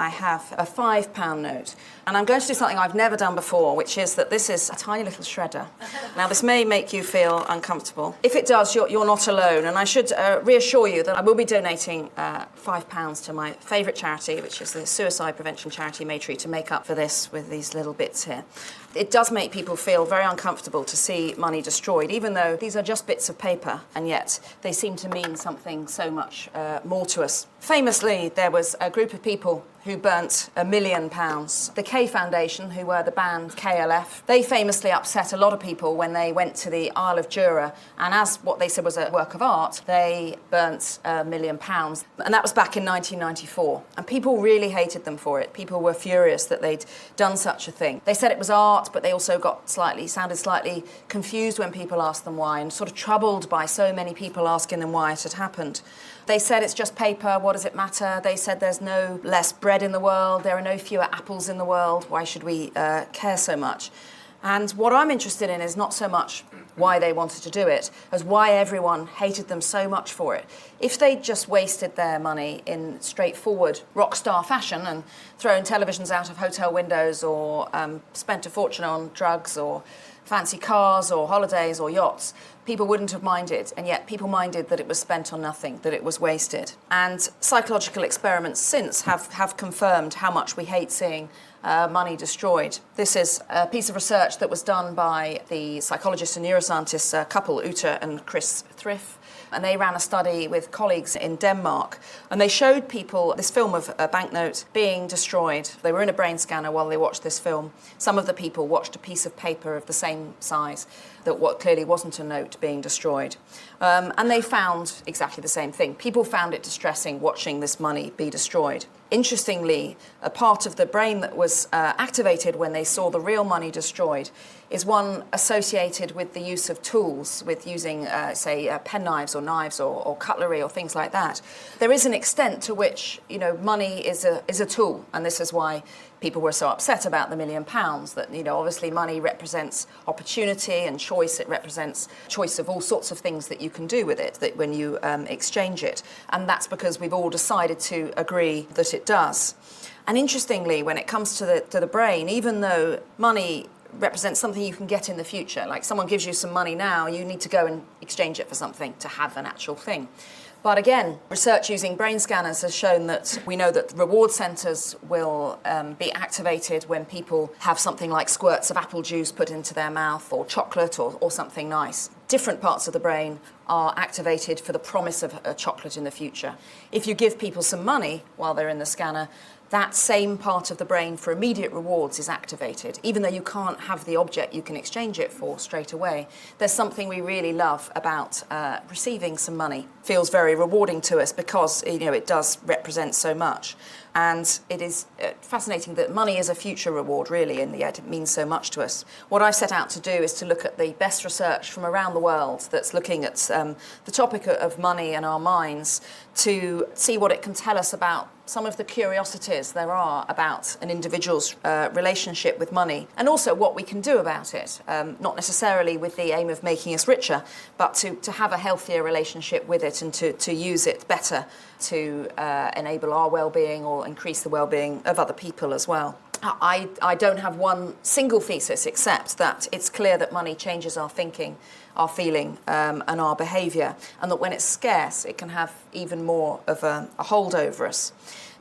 I have a £5 note. And I'm going to do something I've never done before, which is that this is a tiny little shredder. Now, this may make you feel uncomfortable. If it does, you're not alone. And I should reassure you that I will be donating £5 to my favourite charity, which is the suicide prevention charity Maytree, to make up for this with these little bits here. It does make people feel very uncomfortable to see money destroyed, even though these are just bits of paper, and yet they seem to mean something so much more to us. Famously, there was a group of people who burnt £1 million. The K Foundation, who were the band KLF, they famously upset a lot of people when they went to the Isle of Jura, and as what they said was a work of art, they burnt £1 million. And that was back in 1994. And people really hated them for it. People were furious that they'd done such a thing. They said it was art, but they also sounded slightly confused when people asked them why, and sort of troubled by so many people asking them why it had happened. They said it's just paper, what does it matter? They said there's no less bread in the world, there are no fewer apples in the world, why should we care so much? And what I'm interested in is not so much why they wanted to do it, as why everyone hated them so much for it. If they'd just wasted their money in straightforward rock star fashion and thrown televisions out of hotel windows, or spent a fortune on drugs or fancy cars or holidays or yachts, people wouldn't have minded, and yet people minded that it was spent on nothing, that it was wasted. And psychological experiments since have confirmed how much we hate seeing money destroyed. This is a piece of research that was done by the psychologists and neuroscientists, couple Uta and Chris Thriff, and they ran a study with colleagues in Denmark, and they showed people this film of a banknote being destroyed. They were in a brain scanner while they watched this film. Some of the people watched a piece of paper of the same size that what clearly wasn't a note being destroyed. And they found exactly the same thing. People found it distressing watching this money be destroyed. Interestingly, a part of the brain that was activated when they saw the real money destroyed is one associated with the use of tools, with using, pen knives or knives or cutlery or things like that. There is an extent to which, money is a tool, and this is why people were so upset about the £1 million, that, obviously money represents opportunity and choice. It represents choice of all sorts of things that you can do with it, that when you exchange it. And that's because we've all decided to agree that it does. And interestingly, when it comes to the brain, even though money represents something you can get in the future, like someone gives you some money now, you need to go and exchange it for something to have an actual thing. But again, research using brain scanners has shown that we know that reward centres will be activated when people have something like squirts of apple juice put into their mouth, or chocolate, or something nice. Different parts of the brain are activated for the promise of a chocolate in the future. If you give people some money while they're in the scanner, that same part of the brain for immediate rewards is activated. Even though you can't have the object you can exchange it for straight away, there's something we really love about receiving some money. Feels very rewarding to us because it does represent so much. And it is fascinating that money is a future reward, really, and yet it means so much to us. What I set out to do is to look at the best research from around the world that's looking at the topic of money and our minds, to see what it can tell us about some of the curiosities there are about an individual's relationship with money, and also what we can do about it, not necessarily with the aim of making us richer, but to have a healthier relationship with it and to use it better to enable our well-being or increase the well-being of other people as well. I don't have one single thesis except that it's clear that money changes our thinking, our feeling, and our behaviour, and that when it's scarce, it can have even more of a hold over us.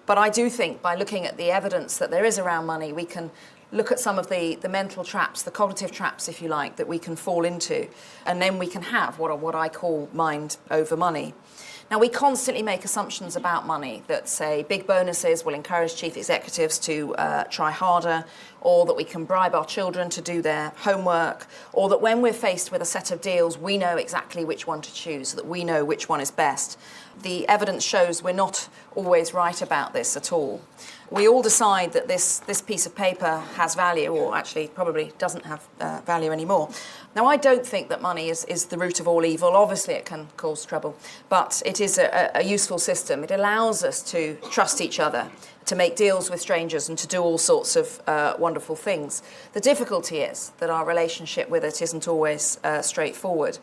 But I do think by looking at the evidence that there is around money, we can look at some of the mental traps, the cognitive traps, if you like, that we can fall into, and then we can have what I call mind over money. Now, we constantly make assumptions about money that say big bonuses will encourage chief executives to try harder, or that we can bribe our children to do their homework, or that when we're faced with a set of deals, we know exactly which one to choose, that we know which one is best. The evidence shows we're not always right about this at all. We all decide that this piece of paper has value, or actually probably doesn't have value anymore. Now, I don't think that money is the root of all evil. Obviously, it can cause trouble, but it is a useful system. It allows us to trust each other, to make deals with strangers, and to do all sorts of wonderful things. The difficulty is that our relationship with it isn't always straightforward.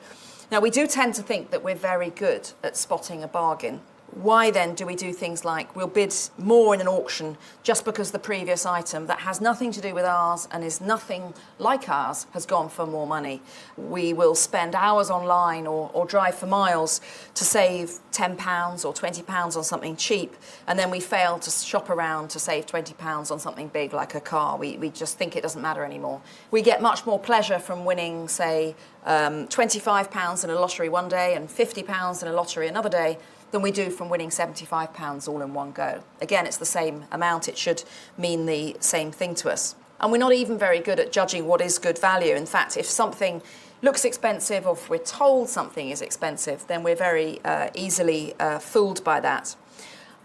Now, we do tend to think that we're very good at spotting a bargain. Why then do we do things like we'll bid more in an auction just because the previous item that has nothing to do with ours and is nothing like ours has gone for more money? We will spend hours online or drive for miles to save £10 or £20 on something cheap, and then we fail to shop around to save £20 on something big like a car. We just think it doesn't matter anymore. We get much more pleasure from winning, say, £25 in a lottery one day and £50 in a lottery another day than we do from winning £75 all in one go. Again, it's the same amount. It should mean the same thing to us. And we're not even very good at judging what is good value. In fact, if something looks expensive or if we're told something is expensive, then we're very easily fooled by that.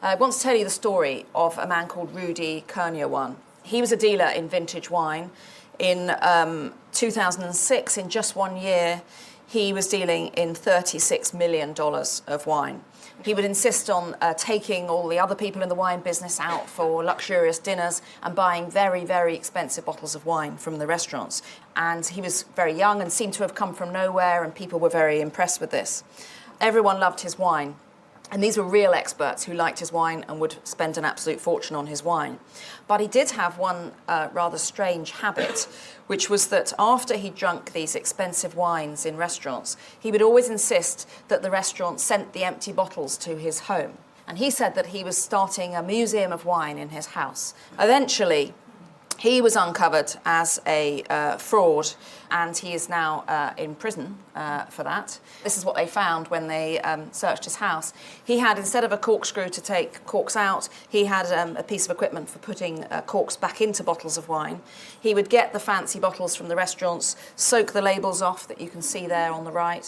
I want to tell you the story of a man called Rudy Kurniawan. He was a dealer in vintage wine. In 2006, in just 1 year, he was dealing in $36 million of wine. He would insist on taking all the other people in the wine business out for luxurious dinners and buying very, very expensive bottles of wine from the restaurants. And he was very young and seemed to have come from nowhere, and people were very impressed with this. Everyone loved his wine. And these were real experts who liked his wine and would spend an absolute fortune on his wine. But he did have one rather strange habit, which was that after he'd drunk these expensive wines in restaurants, he would always insist that the restaurant sent the empty bottles to his home. And he said that he was starting a museum of wine in his house. Eventually, he was uncovered as a fraud, and he is now in prison for that. This is what they found when they searched his house. He had, instead of a corkscrew to take corks out, he had a piece of equipment for putting corks back into bottles of wine. He would get the fancy bottles from the restaurants, soak the labels off that you can see there on the right,